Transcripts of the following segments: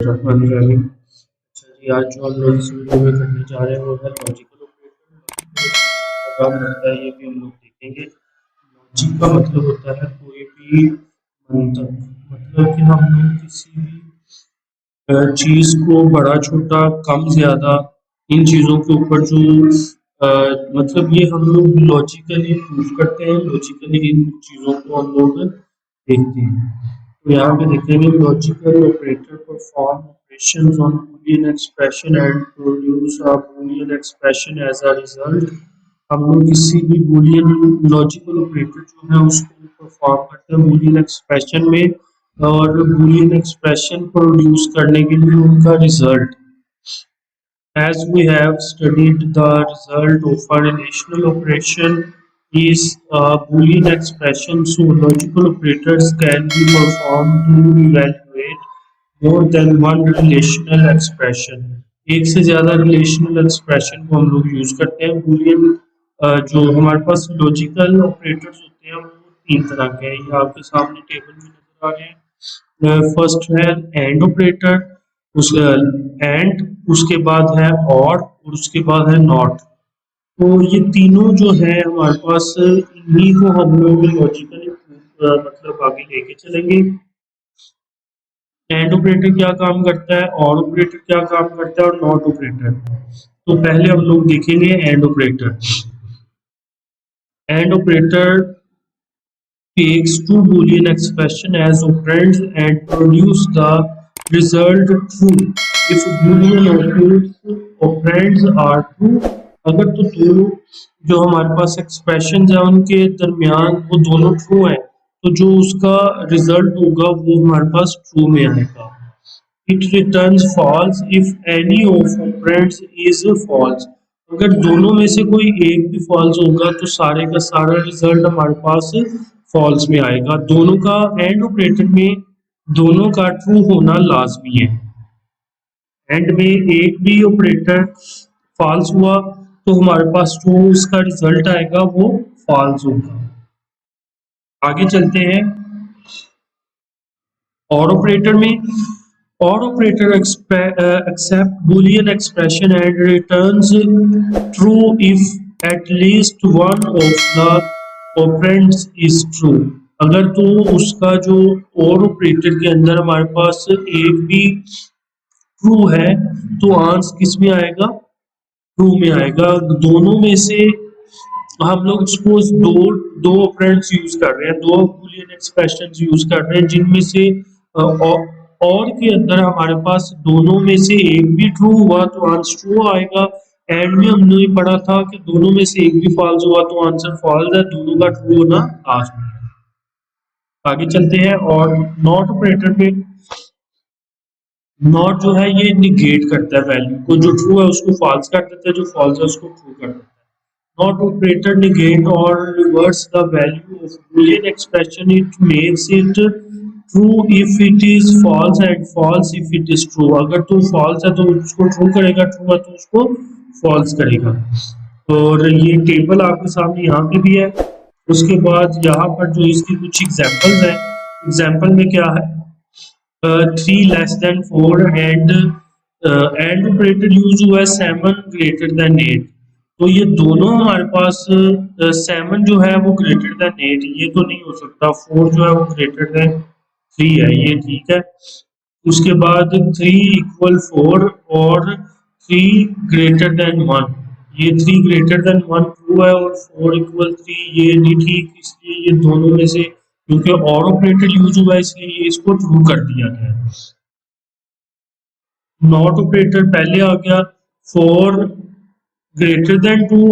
बिस्मिल्लाहिर्रहमानिर्रहीम। अच्छा जी, आज जो हम लोग इस वीडियो में करने जा रहे हैं वो है लॉजिकल ऑपरेटर। का काम बनता है ये भी हम लोग देखेंगे। लॉजिक का मतलब होता है कोई भी मंतक, मतलब कि हम लोग किसी भी चीज़ को बड़ा छोटा कम ज़्यादा इन चीज़ों के ऊपर जो मतलब ये हम लोग लॉजिकली प्रूव करते हैं, लॉजिकली इन चीज़ों को हम लोग देखते हैं। तो यहाँ पे देखेंगे logical operator perform operations on Boolean expression and produce a Boolean expression as a result. हम लोग किसी भी बूलियन लॉजिकल ऑपरेटर जो है उसको परफॉर्म करते हैं बूलियन एक्सप्रेशन में, और बूलियन एक्सप्रेशन प्रोड्यूस करने के लिए उनका result. As we have studied, the result of a relational operation is a Boolean expression, so logical operators can be performed to evaluate more than one relational expression. एक से ज़्यादा relational expression को हम लोग यूज करते हैं। Boolean जो हमारे पास लॉजिकल ऑपरेटर्स होते हैं वो तीन तरह के हैं, ये आपके सामने टेबल में नजर आ रहे हैं। फर्स्ट है एंड ऑपरेटर, उस एंड, उसके बाद है और उसके बाद है नॉट। तो ये तीनों जो है हमारे पास, इन्हीं को हम लोग लॉजिकली मतलब आगे लेके चलेंगे। एंड ऑपरेटर क्या काम करता है, और ऑपरेटर क्या काम करता है, और नॉट ऑपरेटर। तो पहले हम लोग देखेंगे and operator. And operator takes two Boolean expression as operands and produce the result true if Boolean operands are true। अगर तो दोनों जो हमारे पास एक्सप्रेशन है उनके दरमियान वो दोनों ट्रू है, तो जो उसका रिजल्ट होगा वो हमारे पास ट्रू में आएगा। It returns false if any of operands is false। अगर दोनों में से कोई एक भी फॉल्स होगा तो सारे का सारा रिजल्ट हमारे पास फॉल्स में आएगा। दोनों का एंड ऑपरेटर में दोनों का ट्रू होना लाजमी है। एंड में एक भी ऑपरेटर फॉल्स हुआ तो हमारे पास जो उसका रिजल्ट आएगा वो फॉल्स होगा। आगे चलते हैं और ऑपरेटर में। और operator accept boolean expression and returns true if at least one of the operands is true। अगर तो उसका जो और ऑपरेटर के अंदर हमारे पास एक भी ट्रू है तो आंसर किस में आएगा, ट्रू में आएगा। दोनों में से हम लोग सपोज दो दो ऑपरेंड्स यूज कर रहे हैं, दो बूलियन एक्सप्रेशंस यूज कर रहे हैं जिनमें से और के अंदर हमारे पास दोनों में से एक भी ट्रू हुआ तो आंसर ट्रू आएगा। एंड में हमने पढ़ा था कि दोनों में से एक भी फॉल्स हुआ तो आंसर फॉल्स है, दोनों का ट्रू होना लास्ट में। आगे चलते हैं और नॉट ऑपरेटर पे। नॉट जो है ये निगेट करता है वैल्यू को, जो ट्रू है उसको फॉल्स कर देता है, जो फॉल्स है उसको ट्रू कर देता है। Not operator negate or reverse the value of Boolean expression. It makes it true if it is false and false if it is true। अगर तो false है तो उसको true करेगा, true है तो उसको false करेगा। और ये टेबल आपके सामने यहाँ पे भी है। उसके बाद यहाँ पर जो इसकी कुछ एग्जांपल्स हैं, एग्जांपल में क्या है, 3 <4 एंड ऑपरेटर यूज हुआ है 7 <8। तो ये दोनों हमारे पास 7 जो है वो ग्रेटर देन 8, ये तो नहीं हो सकता। 4 जो है वो ग्रेटर देन 3 है, ये ठीक है। उसके बाद 3 इक्वल 4 और 3 ग्रेटर देन 1, ये 3 ग्रेटर देन 1 ट्रू है और 4 इक्वल 3 ये नहीं ठीक, इसलिए ये दोनों में से क्योंकि और ऑपरेटर यूज हुआ है इसलिए इसको ट्रू कर दिया गया। नॉट ऑपरेटर पहले आ गया, 4 ग्रेटर देन 2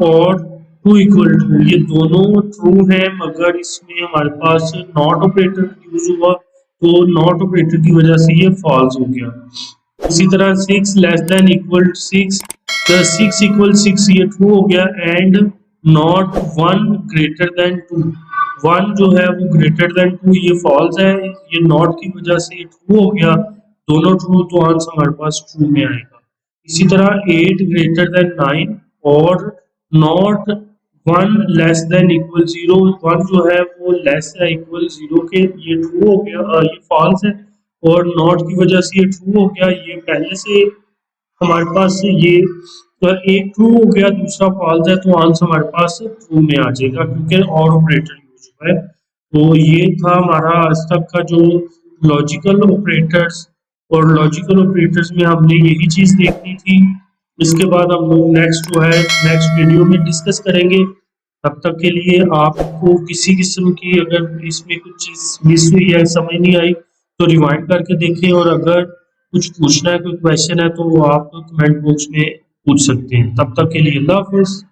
और 2 इक्वल टू, ये दोनों ट्रू हैं, मगर इसमें हमारे पास नॉट ऑपरेटर यूज हुआ तो नॉट ऑपरेटर की वजह से ये फॉल्स हो गया। इसी तरह 6 लेस देन इक्वल 6, 6 इक्वल 6 ये ट्रू हो गया। एंड नॉट 1 ग्रेटर देन 2, 1 जो है वो ग्रेटर देन 2 ये फॉल्स है, ये नॉट की वजह से ये ट्रू हो गया। दोनों ट्रू तो आंसर हमारे पास ट्रू में आएगा। इसी तरह 8 ग्रेटर देन 9 और नॉट 1 लेस देन इक्वल 0, 1 जो है वो लेस है इक्वल 0 के, ये ट्रू हो गया, ये फॉल्स है। और नॉट की वजह से ये ट्रू हो गया। ये पहले से हमारे पास ये एक ट्रू हो गया, दूसरा फॉल्स है, तो आंसर हमारे पास ट्रू में आ जाएगा क्योंकि और ऑपरेटर यूज हुआ है। तो ये था हमारा आज तक का जो लॉजिकल ऑपरेटर्स, और लॉजिकल ऑपरेटर्स में हमने यही चीज देखनी थी। इसके बाद हम लोग नेक्स्ट जो है नेक्स्ट वीडियो में डिस्कस करेंगे। तब तक के लिए आपको किसी किस्म की अगर इसमें कुछ चीज मिस हुई है, समझ नहीं आई, तो रिवाइंड करके देखें, और अगर कुछ पूछना है, कोई क्वेश्चन है, तो वो आप कमेंट बॉक्स में पूछ सकते हैं। तब तक के लिए अल्लाह हाफिज।